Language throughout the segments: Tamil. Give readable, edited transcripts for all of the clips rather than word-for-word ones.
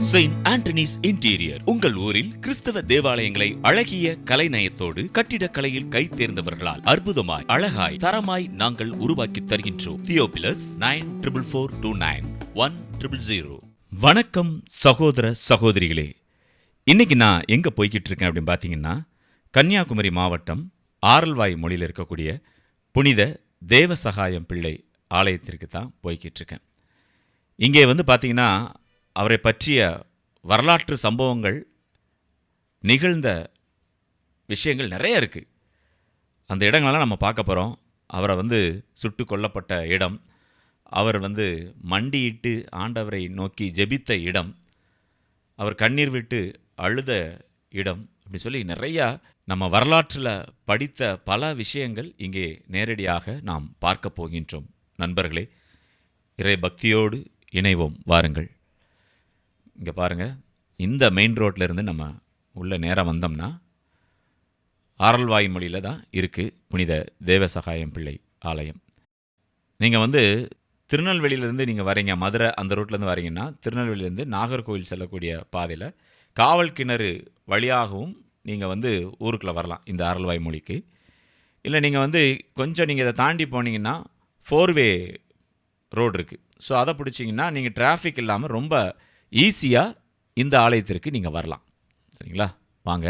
செயின்ட் ஆண்டனிஸ் இன்டீரியர் உங்கள் ஊரில் கிறிஸ்தவ தேவாலயங்களை அழகிய கலைநயத்தோடு கட்டிடக்கலையில் கை தேர்ந்தவர்களால் அற்புதமாய் அழகாய் தரமாய் நாங்கள் உருவாக்கி தருகின்றோம். தியோபிலஸ் 94429100. வணக்கம் சகோதர சகோதரிகளே. இன்னைக்கு நான் எங்க போய்கிட்டு இருக்கேன் அப்படின்னு பாத்தீங்கன்னா, கன்னியாகுமரி மாவட்டம் ஆரல்வாய் மொழியில் இருக்கக்கூடிய புனித தேவசகாயம் பிள்ளை ஆலயத்திற்கு தான் போய்கிட்டு இருக்கேன். இங்கே பார்த்தீங்கன்னா, அவரை பற்றிய வரலாற்று சம்பவங்கள் நிகழ்ந்த விஷயங்கள் நிறைய இருக்குது. அந்த இடங்களெல்லாம் நம்ம பார்க்க போகிறோம். அவரை சுட்டு கொல்லப்பட்ட இடம், அவர் மண்டியிட்டு ஆண்டவரை நோக்கி ஜெபித்த இடம், அவர் கண்ணீர் விட்டு அழுத இடம், அப்படி சொல்லி நிறையா நம்ம வரலாற்றில் படித்த பல விஷயங்கள் இங்கே நேரடியாக நாம் பார்க்க போகின்றோம். நண்பர்களே, இறை பக்தியோடு இணைவோம் வாருங்கள். இங்கே பாருங்கள், இந்த மெயின் ரோட்டில் இருந்து நம்ம உள்ள நேராக வந்தோம்னா ஆரல்வாய் மொழியில் தான் இருக்குது புனித தேவசகாயம் பிள்ளை ஆலயம். நீங்கள் திருநெல்வேலியிலேருந்து நீங்கள் வரீங்க, மதுரை அந்த ரூட்லேருந்து வரீங்கன்னா, திருநெல்வேலியிலேருந்து நாகர்கோவில் செல்லக்கூடிய பாதையில் காவல் கிணறு வழியாகவும் நீங்கள் ஊருக்குள்ளே வரலாம் இந்த ஆரல்வாய் மொழிக்கு. இல்லை நீங்கள் கொஞ்சம் நீங்கள் இதை தாண்டி போனீங்கன்னா 4-வே ரோடு இருக்குது. ஸோ அதை பிடிச்சிங்கன்னா நீங்கள் டிராஃபிக் இல்லாமல் ரொம்ப ஈஸியாக இந்த ஆலயத்திற்கு நீங்கள் வரலாம். சரிங்களா? வாங்க.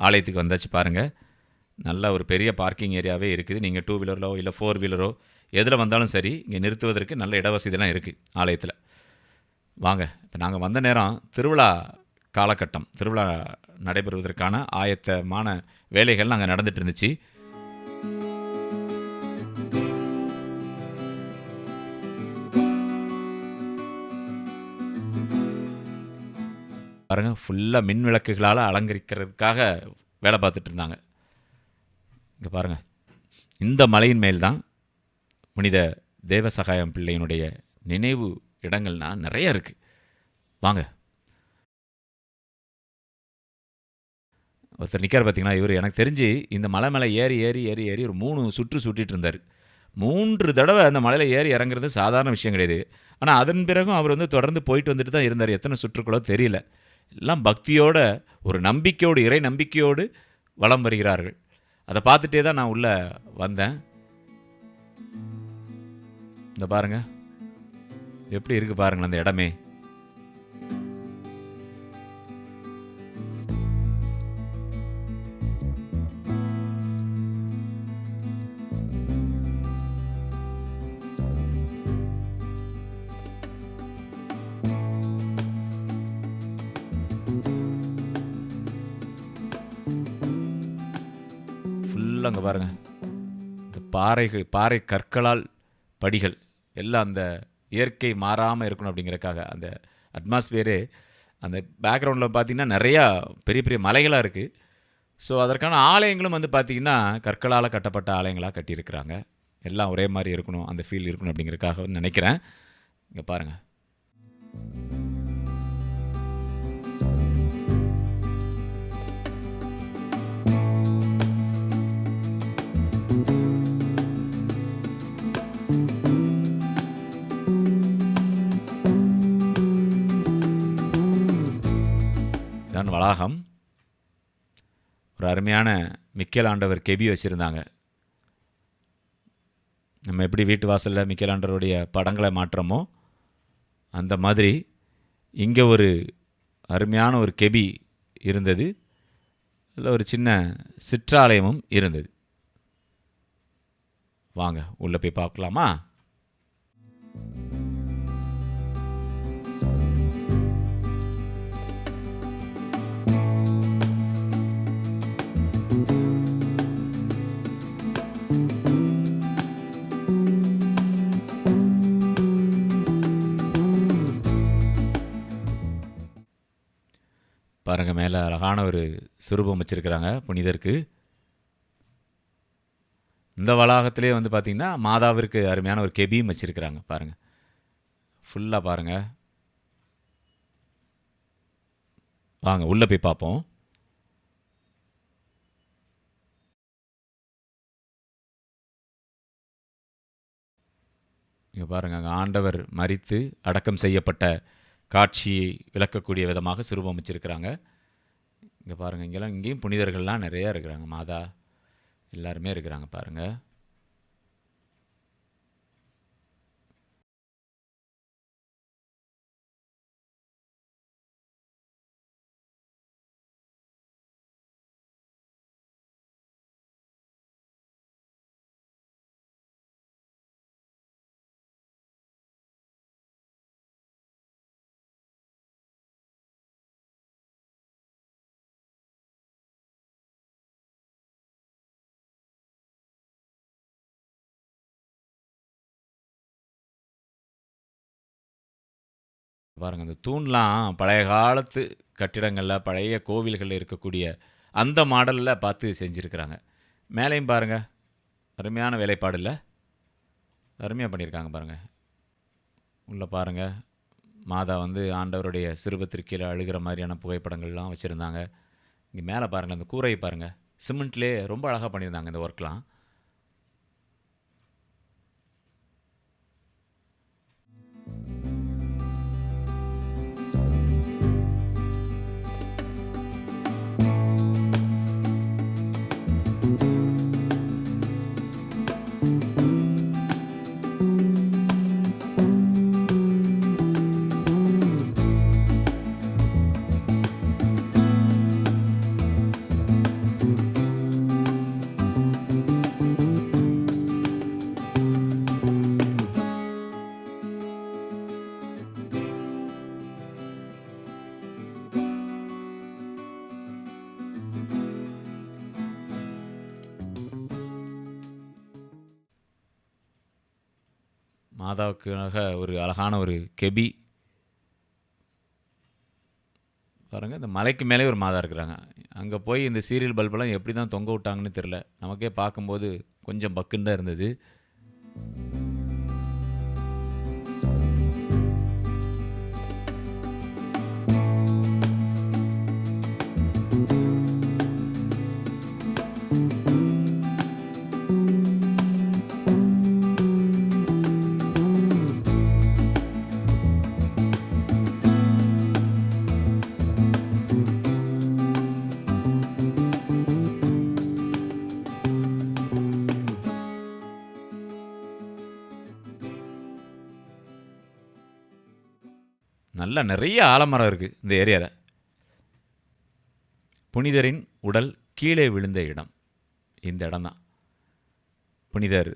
ஆலயத்துக்கு வந்தாச்சு பாருங்கள். நல்ல ஒரு பெரிய பார்க்கிங் ஏரியாவே இருக்குது. நீங்கள் 2 வீலரோ இல்லை 4 வீலரோ எதில் வந்தாலும் சரி, இங்கே நிறுத்துவதற்கு நல்ல இடவசதியெல்லாம் இருக்குது ஆலயத்தில். வாங்க. இப்போ நாங்கள் வந்த நேரம் திருவிழா காலகட்டம், திருவிழா நடைபெறுவதற்கான ஆயத்தமான வேலைகள் அங்கே நடந்துட்டு இருந்துச்சு. பாருங்கள், ஃபுல்லாக மின் விளக்குகளால் அலங்கரிக்கிறதுக்காக வேலை பார்த்துட்டு இருந்தாங்க. இங்கே பாருங்கள், இந்த மலையின் மேல் தான் புனித தேவசகாயம் பிள்ளையினுடைய நினைவு இடங்கள்னால் நிறைய இருக்குது. வாங்க. ஒருத்தர் நிற்கார் பார்த்தீங்கன்னா, இவர் எனக்கு தெரிஞ்சு இந்த மலை மேலே ஏறி ஏறி ஏறி ஏறி ஒரு 3 சுற்று சுட்டிகிட்டு இருந்தார். 3 தடவை அந்த மலையில் ஏறி இறங்குறது சாதாரண விஷயம் கிடையாது. ஆனால் அதன் பிறகும் அவர் தொடர்ந்து போயிட்டு வந்துட்டு தான் இருந்தார். எத்தனை சுற்றுக்களோ தெரியல. எல்லாம் பக்தியோட, ஒரு நம்பிக்கையோடு, இறை நம்பிக்கையோடு வலம் வருகிறார்கள். அதை பார்த்துட்டே தான் நான் உள்ளே வந்தேன். இந்த பாருங்கள் எப்படி இருக்குது பாருங்கள் அந்த இடமே. அங்கே பாருங்கள், இந்த பாறை கற்களால் படிகள் எல்லாம் அந்த இயற்கை மாறாமல் இருக்கணும் அப்படிங்கிறக்காக அந்த அட்மாஸ்பியரே, அந்த பேக்ரவுண்டில் பார்த்திங்கன்னா நிறையா பெரிய பெரிய மலைகளாக இருக்குது. ஸோ அதற்கான ஆலயங்களும் பார்த்திங்கன்னா கற்களால் கட்டப்பட்ட ஆலயங்களாக கட்டியிருக்கிறாங்க. எல்லாம் ஒரே மாதிரி இருக்கணும், அந்த ஃபீல் இருக்கணும் அப்படிங்கிறக்காக நினைக்கிறேன். இங்கே பாருங்கள். இதான் வளாகம். ஒரு அருமையான மிக்கேல் ஆண்டவர் கெபி வச்சுருந்தாங்க. நம்ம எப்படி வீட்டு வாசலில் மிக்கேல் ஆண்டவருடைய படங்களை மாற்றமோ அந்த மாதிரி இங்கே ஒரு அருமையான ஒரு கெபி இருந்தது. அதில் ஒரு சின்ன சிற்றாலயமும் இருந்தது. வாங்க உள்ளே போய் பார்க்கலாமா? பாருங்கள், மேலே அழகான ஒரு சுரூபம் வச்சுருக்கிறாங்க புனிதருக்கு. இந்த வளாகத்திலே வந்து பார்த்திங்கன்னா மாதாவிற்கு அருமையான ஒரு கெபியும் வச்சுருக்கிறாங்க. பாருங்கள், ஃபுல்லாக பாருங்கள். வாங்க உள்ளே போய் பார்ப்போம். இங்கே பாருங்கள், அங்கே ஆண்டவர் மரித்து அடக்கம் செய்யப்பட்ட காட்சியை விளக்கக்கூடிய விதமாக சுரூபம் வச்சுருக்கிறாங்க. இங்கே பாருங்கள், இங்கேயும் புனிதர்கள்லாம் நிறையா இருக்கிறாங்க. மாதா எல்லாருமே இருக்கிறாங்க பாருங்கள். பாருங்கள், இந்த தூண்லாம் பழைய காலத்து கட்டிடங்களில் பழைய கோவில்களில் இருக்கக்கூடிய அந்த மாடலில் பார்த்து செஞ்சுருக்கிறாங்க. மேலேயும் பாருங்கள், அருமையான வேலைப்பாடு இல்லை, அருமையாக பண்ணியிருக்காங்க பாருங்கள். உள்ளே பாருங்கள், மாதா வந்து ஆண்டவருடைய சிறுபத்திற்கு கீழே அழுகிற மாதிரியான புகைப்படங்கள்லாம் வச்சுருந்தாங்க. இங்கே மேலே பாருங்கள், அந்த கூரையை பாருங்கள், சிமெண்ட்லேயே ரொம்ப அழகாக பண்ணியிருந்தாங்க இந்த ஒர்க்லாம். மாதாவுக்காக ஒரு அழகான ஒரு கெபி பாருங்கள். இந்த மலைக்கு மேலே ஒரு மாதா இருக்கிறாங்க. அங்கே போய் இந்த சீரியல் பல்பெல்லாம் எப்படி தான் தொங்க விட்டாங்கன்னு தெரில. நமக்கே பார்க்கும்போது கொஞ்சம் பக்குன்னு தான் இருந்தது. நல்லா நிறைய ஆலமரம் இருக்குது இந்த ஏரியாவில். புனிதரின் உடல் கீழே விழுந்த இடம் இந்த இடம்தான். புனிதர்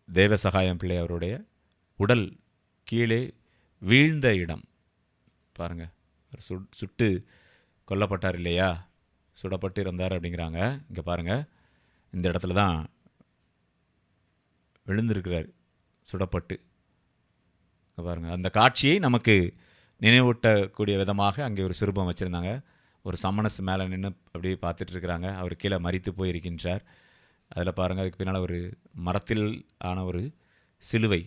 தேவசகாயம் பிள்ளை அவருடைய உடல் கீழே வீழ்ந்த இடம் பாருங்கள். சுட்டு கொல்லப்பட்டார் இல்லையா, சுடப்பட்டு இருந்தார் அப்படிங்கிறாங்க. இங்கே பாருங்கள், இந்த இடத்துல தான் விழுந்திருக்கிறார் சுடப்பட்டு. இங்கே பாருங்கள், அந்த காட்சியை நமக்கு நினைவூட்டக்கூடிய விதமாக அங்கே ஒரு சிறுபம் வச்சுருந்தாங்க. ஒரு சமணஸ் மேலே நின்று அப்படியே பார்த்துட்ருக்குறாங்க. அவர் கீழே மரித்து போயிருக்கின்றார். அதில் பாருங்கள், அதுக்கு பின்னால் ஒரு மரத்தில் ஆன ஒரு சிலுவை.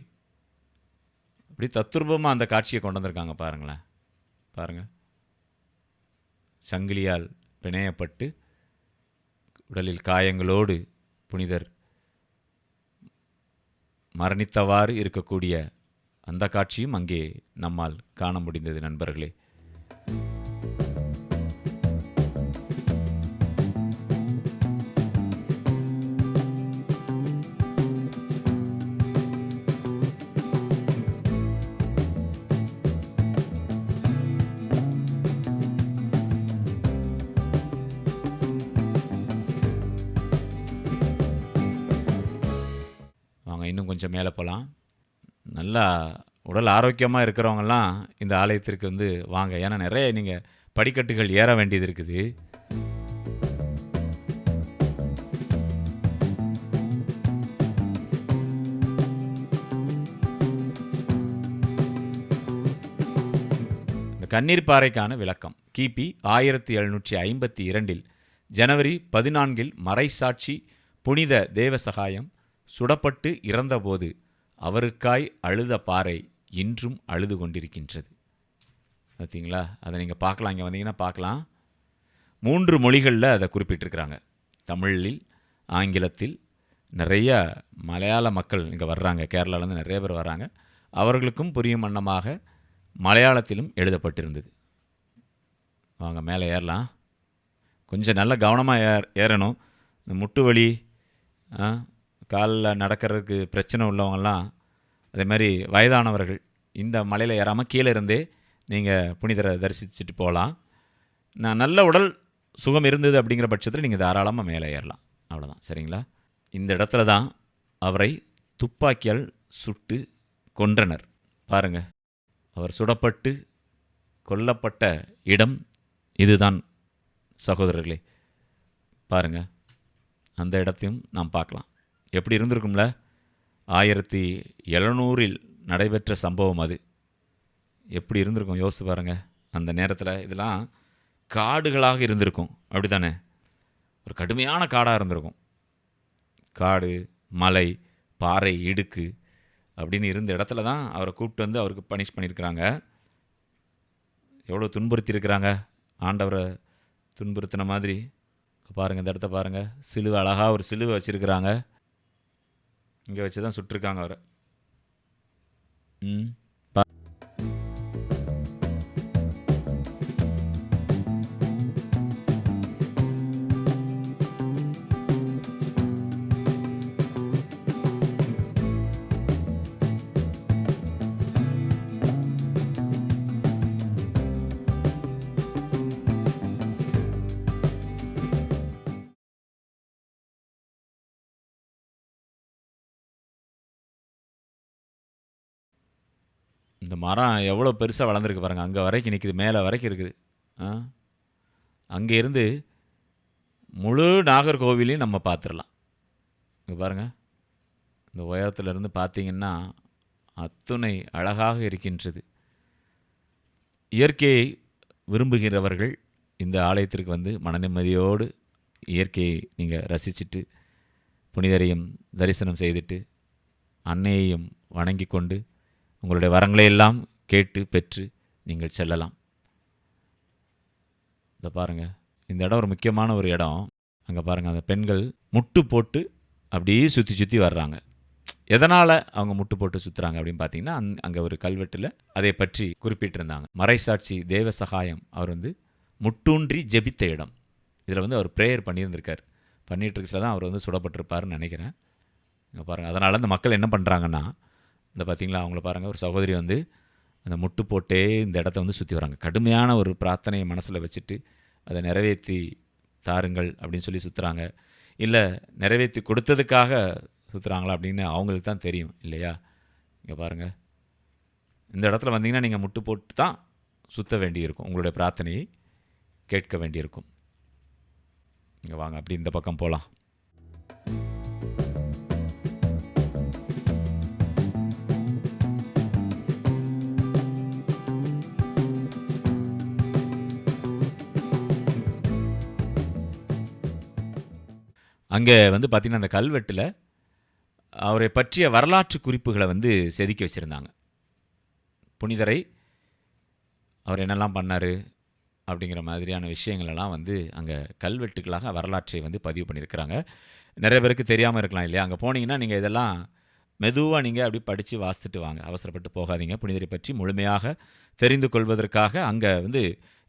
அப்படி தத்துரூபமாக அந்த காட்சியை கொண்டு வந்திருக்காங்க பாருங்களேன். பாருங்கள், சங்கிலியால் பிணையப்பட்டு உடலில் காயங்களோடு புனிதர் மரணித்தவாறு இருக்கக்கூடிய அந்த காட்சியும் அங்கே நம்மால் காண முடிந்தது நண்பர்களே. வாங்க இன்னும் கொஞ்சம் மேலே போகலாம். நல்லா உடல் ஆரோக்கியமாக இருக்கிறவங்கெல்லாம் இந்த ஆலயத்திற்கு வந்து வாங்க. ஏன்னா நிறைய நீங்கள் படிக்கட்டுகள் ஏற வேண்டியது இருக்குது. இந்த கண்ணீர் பாறைக்கான விளக்கம் கிபி 1752 ஜனவரி 14 மறைசாட்சி புனித தேவசகாயம் சுடப்பட்டு இறந்தபோது அவருக்காய் அழுத பாறை இன்றும் அழுது கொண்டிருக்கின்றது. பார்த்தீங்களா? அதை நீங்கள் பார்க்கலாம், இங்கே வந்தீங்கன்னா பார்க்கலாம். 3 மொழிகளில் அதை குறிப்பிட்டிருக்கிறாங்க. தமிழில், ஆங்கிலத்தில். நிறைய மலையாள மக்கள் இங்கே வர்றாங்க, கேரளாவிலேருந்து நிறைய பேர் வர்றாங்க. அவர்களுக்கும் புரியும் வண்ணமாக மலையாளத்திலும் எழுதப்பட்டிருந்தது. வாங்க மேலே ஏறலாம். கொஞ்சம் நல்ல கவனமாக ஏறணும். இந்த முட்டு வலி, காலில் நடக்கிறதுக்கு பிரச்சனை உள்ளவங்கெல்லாம், அதே மாதிரி வயதானவர்கள் இந்த மலையில் ஏறாமல் கீழே இருந்தே நீங்கள் புனிதரை தரிசிச்சுட்டு போகலாம். நல்ல உடல் சுகம் இருந்தது அப்படிங்கிற பட்சத்தில் நீங்கள் தாராளமாக மேலே ஏறலாம். அவ்வளோதான், சரிங்களா? இந்த இடத்துல தான் அவரை துப்பாக்கியால் சுட்டு கொன்றனர். பாருங்கள், அவர் சுடப்பட்டு கொல்லப்பட்ட இடம் இதுதான் சகோதரர்களே. பாருங்கள், அந்த இடத்தையும் நாம் பார்க்கலாம். எப்படி இருந்திருக்கும்ல? 1700 நடைபெற்ற சம்பவம் அது. எப்படி இருந்திருக்கும் யோசித்து பாருங்கள். அந்த நேரத்தில் இதெல்லாம் காடுகளாக இருந்திருக்கும், அப்படி தானே? ஒரு கடுமையான காடாக இருந்திருக்கும். காடு, மலை, பாறை, இடுக்கு அப்படின்னு இருந்த இடத்துல தான் அவரை கூப்பிட்டு வந்து அவருக்கு பனிஷ் பண்ணியிருக்கிறாங்க. எவ்வளோ துன்புறுத்தியிருக்கிறாங்க, ஆண்டவரை துன்புறுத்தின மாதிரி. பாருங்கள், இந்த இடத்த பாருங்கள். சிலுவை, அழகாக ஒரு சிலுவை வச்சுருக்கிறாங்க. இங்கே வச்சு தான் சுட்டிருக்காங்க அவரை. இந்த மரம் எவ்வளோ பெருசாக வளர்ந்துருக்கு பாருங்கள். அங்கே வரைக்கும் நிற்குது, மேலே வரைக்கும் இருக்குது. அங்கே இருந்து முழு நாகர்கோவிலையும் நம்ம பார்த்துடலாம். இங்கே பாருங்கள், இந்த உயரத்துலேருந்து பார்த்தீங்கன்னா அத்துணை அழகாக இருக்கின்றது. இயற்கையை விரும்புகிறவர்கள் இந்த ஆலயத்திற்கு வந்து மனநிம்மதியோடு இயற்கையை நீங்கள் ரசிச்சுட்டு, புனிதரையும் தரிசனம் செய்துட்டு, அன்னையையும் வணங்கி கொண்டு உங்களுடைய வரங்களையெல்லாம் கேட்டு பெற்று நீங்கள் செல்லலாம். இதை பாருங்கள், இந்த இடம் ஒரு முக்கியமான ஒரு இடம். அங்கே பாருங்கள், அந்த பெண்கள் முட்டு போட்டு அப்படியே சுற்றி சுற்றி வர்றாங்க. எதனால் அவங்க முட்டு போட்டு சுற்றுறாங்க அப்படின்னு பார்த்தீங்கன்னா, அங்கே ஒரு கல்வெட்டில் அதை பற்றி குறிப்பிட்டிருந்தாங்க. மறைசாட்சி தேவ சகாயம் அவர் வந்து முட்டூன்றி ஜெபித்த இடம். இதில் வந்து அவர் ப்ரேயர் பண்ணியிருந்திருக்கார். பண்ணிகிட்டு இருக்கச்சில் தான் அவர் வந்து சுடப்பட்டிருப்பாருன்னு நினைக்கிறேன். இங்கே பாருங்கள், அதனால் அந்த மக்கள் என்ன பண்ணுறாங்கன்னா, இந்த பார்த்திங்களா, அவங்கள பாருங்கள், ஒரு சகோதரி வந்து அந்த முட்டு போட்டே இந்த இடத்த வந்து சுற்றி வராங்க. கடுமையான ஒரு பிரார்த்தனையை மனசில் வச்சுட்டு அதை நிறைவேற்றி தாருங்கள் அப்படின்னு சொல்லி சுற்றுறாங்க. இல்லை நிறைவேற்றி கொடுத்ததுக்காக சுற்றுறாங்களா அப்படின்னு அவங்களுக்கு தான் தெரியும் இல்லையா? இங்கே பாருங்கள், இந்த இடத்துல வந்தீங்கன்னா நீங்கள் முட்டு போட்டு தான் சுற்ற வேண்டியிருக்கும், உங்களுடைய பிரார்த்தனையை கேட்க வேண்டியிருக்கும். இங்கே வாங்க, அப்படி இந்த பக்கம் போகலாம். அங்கே வந்து பார்த்திங்கன்னா, அந்த கல்வெட்டில் அவரை பற்றிய வரலாற்று குறிப்புகளை வந்து செதுக்கி வச்சுருந்தாங்க. புனிதரை அவர் என்னெல்லாம் பண்ணார் அப்படிங்கிற மாதிரியான விஷயங்களெல்லாம் வந்து அங்கே கல்வெட்டுகளாக வரலாற்றை வந்து பதிவு பண்ணியிருக்கிறாங்க. நிறைய பேருக்கு தெரியாமல் இருக்கலாம் இல்லையா? அங்கே போனீங்கன்னா நீங்கள் இதெல்லாம் மெதுவா நீங்க அப்படியே படிச்சு வாசித்துட்டு வாங்க. அவசரப்பட்டு போகாதீங்க. புனிதரை பற்றி முழுமையாக தெரிந்து கொள்வதற்காக அங்க வந்து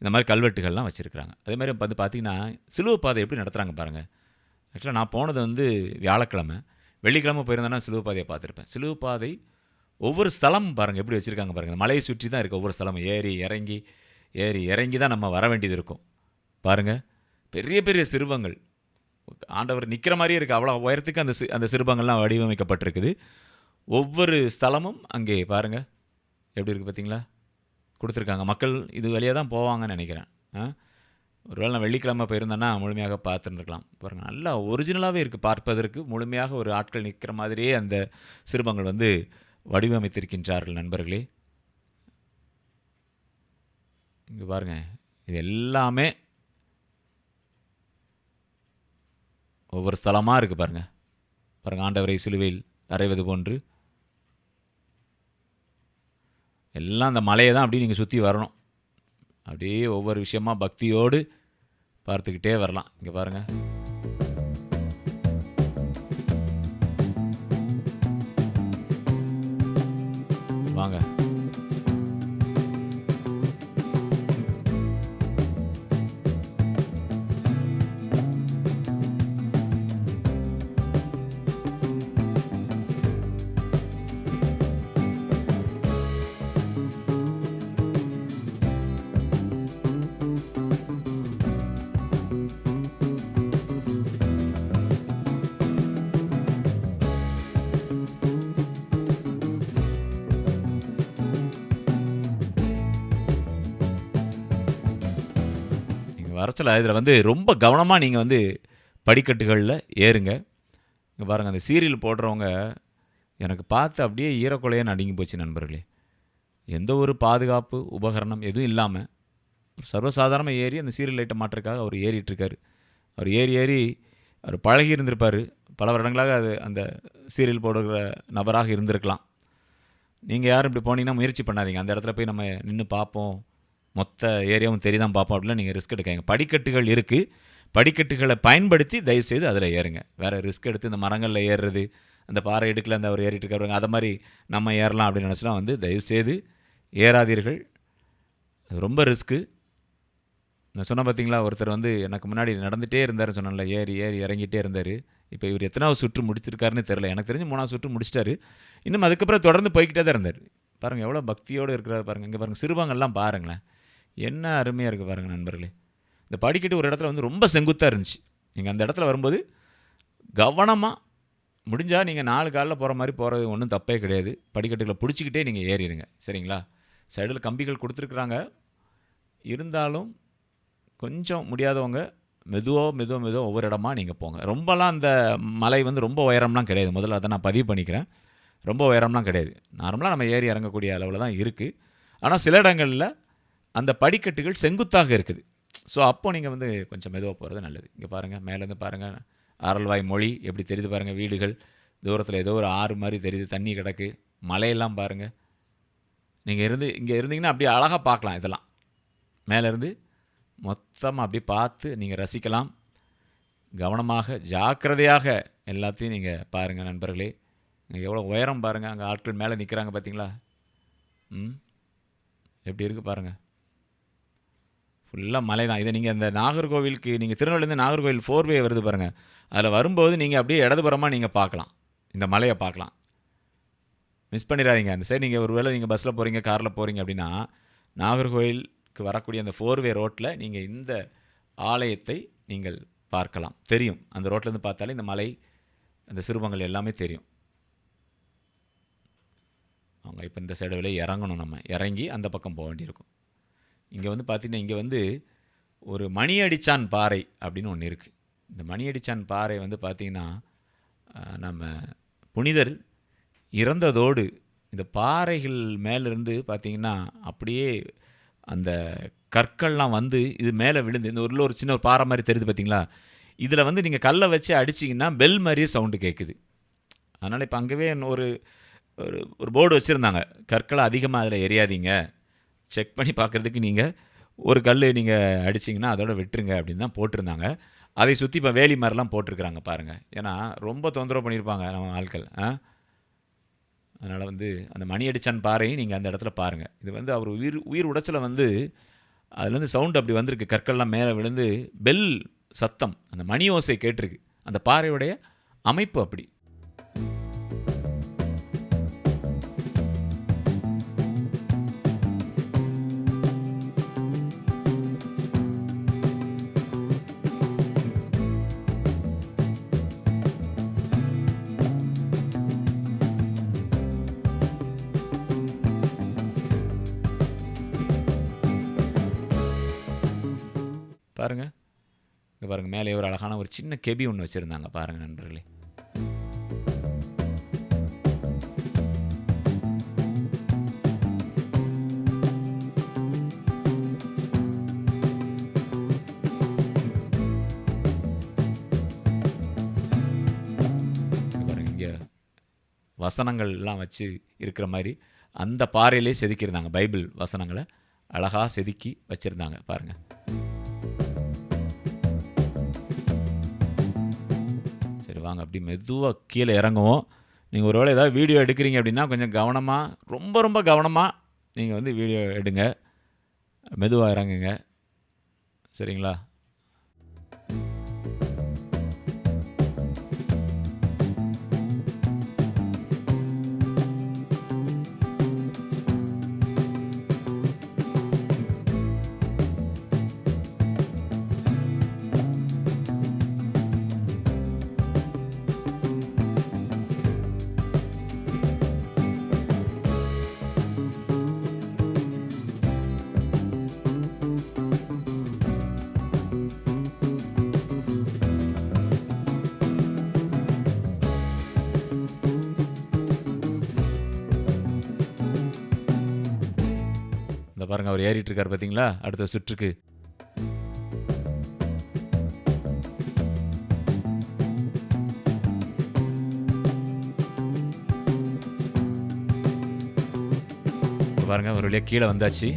இந்த மாரி கல்வெட்டுகள்லாம் வச்சிருக்கிறாங்க. அதே மாரி வந்து பார்த்தீங்கன்னா, சிலுவை பாதை எப்படி நடத்துறாங்க பாருங்க. ஆக்சுவலா நான் போனது வந்து வியாழக்கிழமை. வெள்ளிக்கிழமை போயிருந்தேன்னா சிலுவை பாதைய பார்த்துருப்பேன். சிலுவை பாதை ஒவ்வொரு ஸ்தலமும் பாருங்க எப்படி வச்சிருக்காங்க பாருங்க. இந்த மலையை சுற்றி தான் இருக்கு ஒவ்வொரு ஸ்தலமும். ஏறி இறங்கி தான் நம்ம வர வேண்டியது இருக்கும். பாருங்க. பெரிய பெரிய சிறுவங்கள். ஆண்டவர் நிக்கிற மாரியே இருக்கு. அவ்வளோ உயரத்துக்கு அந்த சிறுபங்கள்லாம் வடிவமைக்கப்பட்டிருக்குது. ஒவ்வொரு ஸ்தலமும் அங்கே பாருங்க. எப்படி இருக்கு பார்த்தீங்களா? குடுத்துருக்காங்க. மக்கள் இது வழியா தான் போவாங்கன்னு நெனைக்கிறேன். ஒருவேளை நான் வெள்ளிக்கிழமை போயிருந்தேன்னா முழுமையாக பார்த்துருந்துருக்கலாம். பாருங்க நல்லா ஒரிஜினலாவே இருக்கு பார்ப்பதற்கு. முழுமையாக ஒரு ஆட்கள் நிக்கிற மாதிரியே அந்த சிறுபங்கள் வந்து வடிவமைத்திருக்கின்றார்கள் நண்பர்களே. இங்க பாருங்க. இது எல்லாமே ஒவ்வொரு ஸ்தலமா இருக்கு பாருங்க. பாருங்க ஆண்டவரை சிலுவையில் அறைவது போன்று. எல்லாம் அந்த மலையை தான் அப்படியே நீங்க சுத்தி வரணும். அப்படியே ஒவ்வொரு விஷயமா பக்தியோடு பார்த்துக்கிட்டே வரலாம். இங்க பாருங்க. வாங்க. நீங்க வரச்சல இதில வந்து ரொம்ப கவனமா நீங்க வந்து படிக்கட்டுகள்ல ஏறுங்க. இங்க பாருங்க அந்த சீரியல் போடுறவங்க எனக்கு பார்த்து அப்படியே ஈரக்குலைய நடுங்கி போச்சு நண்பர்களே. எந்த ஒரு பாதுகாப்பு உபகரணம் எதுவும் இல்லாம சர்வசாதாரணமா ஏறி அந்த சீரியல் லைட்ட மாட்டுறதுக்காக அவர் ஏறிட்டுருக்காரு. அவர் ஏறி அவர் பழகி இருந்திருப்பாரு. பல வருடங்களாக அந்த சீரியல் போடுகிற நபராக இருந்திருக்கலாம். நீங்க யாரும் இப்படி போனீங்கன்னா முயற்சி பண்ணாதீங்க. அந்த இடத்துல போய் நம்ம நின்னு பார்ப்போம். மொத்த ஏரியாவும் தெரிதான் பார்ப்போம் அப்படிலாம் நீங்க ரிஸ்க் எடுக்காதீங்க. படிக்கட்டுகள் இருக்கு. படிக்கட்டுகள பயன்படுத்தி தயவுசெய்து அதில ஏறுங்க. வேற ரிஸ்க் எடுத்து இந்த மரங்கள்ல ஏறுறது, அந்த பாறை இடுக்குல அந்த அவர் ஏறிட்டு இருக்காரு அத மாரி நம்ம ஏறலாம் அப்படின்னு நினைச்சுலாம் வந்து தயவுசெய்து ஏறாதீர்கள். அது ரொம்ப ரிஸ்க்கு. நான் சொன்னேன் பார்த்தீங்களா, ஒருத்தர் வந்து எனக்கு முன்னாடி நடந்துட்டே இருந்தாருன்னு சொன்னேன்ல. ஏறி இறங்கிட்டே இருந்தாரு. இப்ப இவரு எத்தனாவது சுற்று முடிச்சிருக்காருன்னு தெரியல. எனக்கு தெரிஞ்சு 3வது சுற்று முடிச்சிட்டாரு. இன்னும் அதுக்கப்புறம் தொடர்ந்து போய்க்கிட்டே தான் இருந்தாரு. பாருங்க எவ்வளோ பக்தியோடு இருக்கிறாரு பாருங்க. இங்க பாருங்க சிறுவங்கள்லாம் பாருங்களேன். என்ன அருமையா இருக்கு பாருங்க நண்பர்களே. இந்த படிக்கட்டு ஒரு இடத்துல வந்து ரொம்ப செங்குத்தா இருந்துச்சு. நீங்க அந்த இடத்துல வரும்போது கவனமா முடிஞ்சா நீங்க 4 கால்ல போற மாரி போறது ஒண்ணும் தப்பே கிடையாது. படிக்கட்டுகள புடிச்சுக்கிட்டே நீங்க ஏறிருங்க. சரிங்களா? சைடுல கம்பிகள் குடுத்துருக்காங்க. இருந்தாலும் கொஞ்சம் முடியாதவங்க மெதுவா ஒவ்வொரு இடமா நீங்க போங்க. ரொம்பலாம் அந்த மலை வந்து ரொம்ப உயரம்லாம் கிடையாது. முதல்ல அத நான் பதிவு பண்ணிக்கிறேன். ரொம்ப உயரம்லாம் கிடையாது. நார்மலா நம்ம ஏறி இறங்கக்கூடிய அளவுல தான் இருக்கு. ஆனா சில இடங்கள்ல அந்த படிக்கட்டுகள் செங்குத்தாக இருக்குது. ஸோ அப்போ நீங்க வந்து கொஞ்சம் மெதுவா போறது நல்லது. இங்க பாருங்க மேலேருந்து பாருங்க. ஆரல்வாய் மொழி எப்படி தெரியுது பாருங்க. வீடுகள் தூரத்துல ஏதோ ஒரு ஆறு மாரி தெரியுது. தண்ணி கிடக்கு. மலையெல்லாம் பாருங்க. நீங்க இங்க இருந்தீங்கன்னா அப்படியே அழகா பார்க்கலாம் இதெல்லாம். மேலேருந்து மொத்தமா அப்படியே பார்த்து நீங்க ரசிக்கலாம். கவனமாக, ஜாக்கிரதையாக எல்லாத்தையும் நீங்க பாருங்க நண்பர்களே. எவ்வளோ உயரம் பாருங்க. அங்க ஆட்கள் மேல நிக்கிறாங்க பார்த்தீங்களா? எப்படி இருக்கு பாருங்க. ஃபுல்லா மலை தான். இத நீங்க இந்த நாகர்கோவிலுக்கு நீங்க திருநெல்வேலியிலேருந்து நாகர்கோவில் 4 வே வருது பாருங்க. அதில வரும்போது நீங்க அப்படியே இடதுபுறமா நீங்க பார்க்கலாம். இந்த மலைய பார்க்கலாம். மிஸ் பண்ணிறாதீங்க. அந்த சைடு நீங்க ஒருவேளை நீங்க பஸ்ல போறீங்க, கார்ல போறீங்க அப்படின்னா, நாகர்கோவிலுக்கு வரக்கூடிய அந்த 4 வே ரோட்ல நீங்க இந்த ஆலயத்தை நீங்கள் பார்க்கலாம். தெரியும். அந்த ரோட்லேருந்து பார்த்தாலே இந்த மலை, அந்த சிறுவங்கள் எல்லாமே தெரியும். அவங்க இப்ப இந்த சைடு வழியா இறங்கணும் நம்ம. இறங்கி அந்த பக்கம் போ வேண்டியிருக்கும். இங்க வந்து பார்த்தீங்கன்னா, இங்க வந்து ஒரு மணியடிச்சான் பாறை அப்படின்னு ஒண்ணு இருக்கு. இந்த மணியடிச்சான் பாறை வந்து பார்த்தீங்கன்னா, நம்ம புனிதர் இறந்ததோடு இந்த பாறைகள் மேலிருந்து பார்த்தீங்கன்னா, அப்படியே அந்த கற்கள்லாம் வந்து இது மேல விழுந்து இந்த உள்ள ஒரு சின்ன ஒரு பாறை மாரி தெரியுது பார்த்தீங்களா? இதில வந்து நீங்க கல்ல வச்சு அடிச்சீங்கன்னா, பெல் மாரியே சவுண்ட் கேட்குது. அதனால இப்ப அங்கவே ஒரு ஒரு ஒரு போர்டு வச்சிருந்தாங்க. கற்கள அதிகமா அதில எறியாதீங்க. செக் பண்ணி பார்க்கறதுக்கு நீங்க ஒரு கல்லு நீங்க அடிச்சீங்கன்னா, அதோட விட்டுருங்க அப்படின்னு தான் போட்டிருந்தாங்க. அதை சுத்தி இப்ப வேலி மாரிலாம் போட்டிருக்காங்க பாருங்க. ஏன்னா, ரொம்ப தொந்தரவு பண்ணியிருப்பாங்க நம்ம ஆட்கள். அதனால் வந்து அந்த மணி அடிச்சான் பாறையை நீங்கள் அந்த இடத்துல பாருங்கள். இது வந்து அவர் உயிர் உடைச்சல வந்து அதுலேருந்து சவுண்டு அப்படி வந்திருக்கு, கற்கள்லாம் மேலே விழுந்து பெல் சத்தம், அந்த மணி ஓசை கேட்டிருக்கு. அந்த பாறையுடைய அமைப்பு அப்படி. பாருங்கள், இங்கே பாருங்கள், மேலே ஒரு அழகான ஒரு சின்ன கெபி ஒன்று வச்சுருந்தாங்க பாருங்கள் நண்பர்களே. பாருங்கள், இங்கே வசனங்கள்லாம் வச்சு இருக்கிற மாதிரி அந்த பாறையிலே செதுக்கியிருந்தாங்க. பைபிள் வசனங்களை அழகாக செதுக்கி வச்சுருந்தாங்க பாருங்கள். வாங்க அப்படி மெதுவாக கீழே இறங்குவோம். நீங்கள் ஒருவேளை ஏதாவது வீடியோ எடுக்கிறீங்க அப்படின்னா கொஞ்சம் கவனமாக, ரொம்ப கவனமாக நீங்கள் வந்து வீடியோ எடுங்க. மெதுவாக இறங்குங்க, சரிங்களா? பாருங்க, அவர் ஏறிட்டு இருக்கார் பார்த்தீங்களா அடுத்த சுற்றுக்கு. பாருங்க, ஒரு வழியாக கீழே வந்தாச்சு.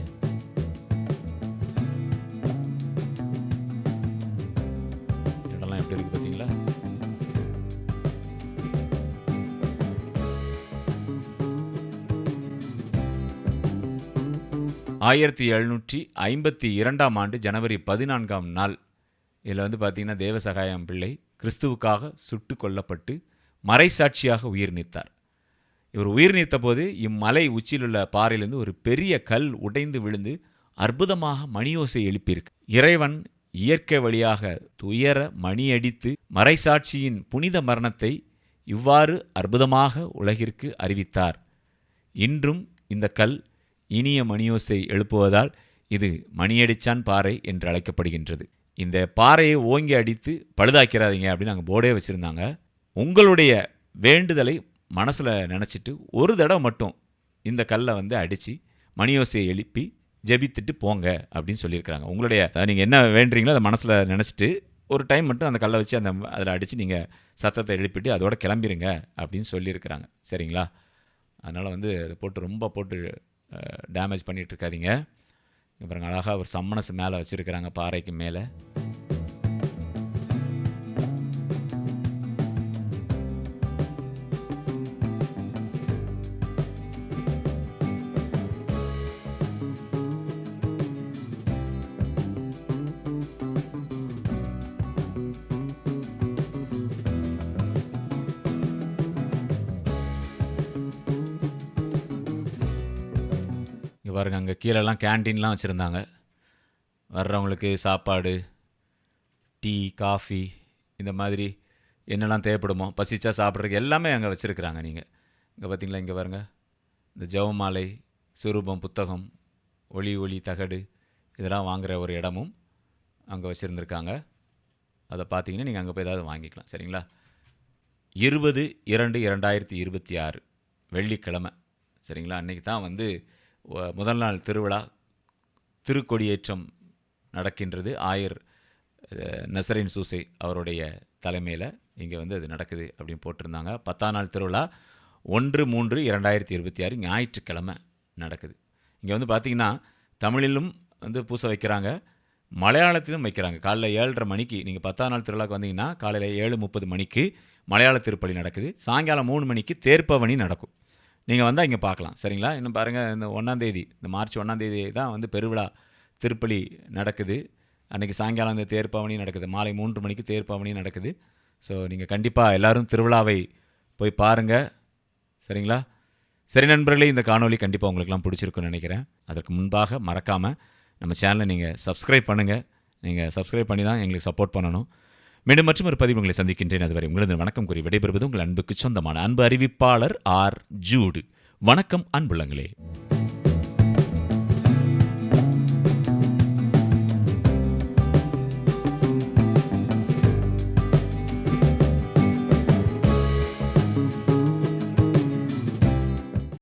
இடம்லாம் எப்படி இருக்கு பார்த்தீங்களா? 1752 ஆண்டு ஜனவரி 14 நாள் இதில் வந்து பார்த்தீங்கன்னா தேவசகாயம் பிள்ளை கிறிஸ்துவுக்காக சுட்டு கொல்லப்பட்டு மறைசாட்சியாக உயிர் நீத்தார். இவர் உயிர் நீத்த போது இம்மலை உச்சியிலுள்ள பாறையிலிருந்து ஒரு பெரிய கல் உடைந்து விழுந்து அற்புதமாக மணியோசை எழுப்பியிருக்கு. இறைவன் இயற்கை வழியாக துயர மணியடித்து மறைசாட்சியின் புனித மரணத்தை இவ்வாறு அற்புதமாக உலகிற்கு அறிவித்தார். இன்றும் இந்த கல் இனிய மணியோசை எழுப்புவதால் இது மணியடிச்சான் பாறை என்று அழைக்கப்படுகின்றது. இந்த பாறையை ஓங்கி அடித்து பழுதாக்கிறாதீங்க அப்படின்னு நாங்கள் போர்டே வச்சுருந்தாங்க. உங்களுடைய வேண்டுதலை மனசில் நினச்சிட்டு ஒரு தடவை மட்டும் இந்த கல்லை வந்து அடித்து மணியோசையை எழுப்பி ஜெபித்துட்டு போங்க அப்படின்னு சொல்லியிருக்கிறாங்க. உங்களுடைய நீங்கள் என்ன வேண்டுறீங்களோ அதை மனசில் நினச்சிட்டு ஒரு டைம் மட்டும் அந்த கல்லை வச்சு அதில் அடித்து நீங்கள் சத்தத்தை எழுப்பிட்டு அதோட கிளம்பிடுங்க அப்படின்னு சொல்லியிருக்கிறாங்க. சரிங்களா? அதனால் வந்து அதை ரொம்ப போட்டு டேமேஜ் பண்ணிகிட்டு இருக்காதீங்க. அப்புறம் அழகாக ஒரு சம்மனஸ் மேலே வச்சுருக்கிறாங்க பாறைக்கு மேலே. பாருங்கள், அங்கே கீழெல்லாம் கேன்டீன்லாம் வச்சுருந்தாங்க. வர்றவங்களுக்கு சாப்பாடு, டீ, காஃபி இந்த மாதிரி என்னெல்லாம் தேவைப்படுமோ பசிச்சா சாப்பிட்றதுக்கு எல்லாமே அங்கே வச்சுருக்குறாங்க. நீங்கள் இங்கே பார்த்தீங்களா, இங்கே பாருங்கள், இந்த ஜெபமாலை, சுரூபம், புத்தகம், ஒளி தகடு இதெல்லாம் வாங்குகிற ஒரு இடமும் அங்கே வச்சுருந்துருக்காங்க. அதை பார்த்தீங்கன்னா நீங்கள் அங்கே போய் ஏதாவது வாங்கிக்கலாம். சரிங்களா? 20/2/2026 வெள்ளிக்கிழமை. சரிங்களா? அன்றைக்கி தான் வந்து முதல் நாள் திருவிழா, திருக்கொடியேற்றம் நடக்கின்றது. ஆயர் நசரேன் சூசை அவருடைய தலைமையில் இங்கே வந்து அது நடக்குது அப்படின்னு போட்டிருந்தாங்க. 10ஆம் நாள் திருவிழா 1/3/2026 ஞாயிற்றுக்கிழமை நடக்குது. இங்கே வந்து பார்த்திங்கன்னா தமிழிலும் வந்து பூசை வைக்கிறாங்க, மலையாளத்திலும் வைக்கிறாங்க. காலைல 7:30 மணிக்கு நீங்கள் 10ஆம் நாள் திருவிழாவுக்கு வந்தீங்கன்னா காலையில் 7:30 மணிக்கு மலையாள திருப்பலி நடக்குது. சாயங்காலம் 3 மணிக்கு தேர்ப்பவனி நடக்கும். நீங்கள் வந்தால் இங்கே பார்க்கலாம். சரிங்களா? இன்னும் பாருங்கள், இந்த 1ஆம் தேதி, இந்த மார்ச் 1ஆம் தேதி தான் வந்து பெருவிழா திருப்பலி நடக்குது. அன்றைக்கி சாயங்காலம் இந்த தேர்ப்பவனி நடக்குது. மாலை 3 மணிக்கு தேர்ப்பவனி நடக்குது. ஸோ நீங்கள் கண்டிப்பாக எல்லோரும் திருவிழாவை போய் பாருங்கள். சரிங்களா? சரி நண்பர்களே, இந்த காணொளி கண்டிப்பாக உங்களுக்குலாம் பிடிச்சிருக்குன்னு நினைக்கிறேன். அதற்கு முன்பாக மறக்காமல் நம்ம சேனலை நீங்கள் சப்ஸ்கிரைப் பண்ணுங்கள். நீங்கள் சப்ஸ்கிரைப் பண்ணி தான் எங்களுக்கு சப்போர்ட் பண்ணணும். மீண்டும் மற்றும் ஒரு பதிவு உங்களை சந்திக்கின்றேன். அதுவரை உங்களது வணக்கம் கூறி விடைபெறுவது உங்கள் அன்புக்கு சொந்தமான அன்பு அறிவிப்பாளர் ஆர். ஜூடு. வணக்கம் அன்புள்ளங்களே.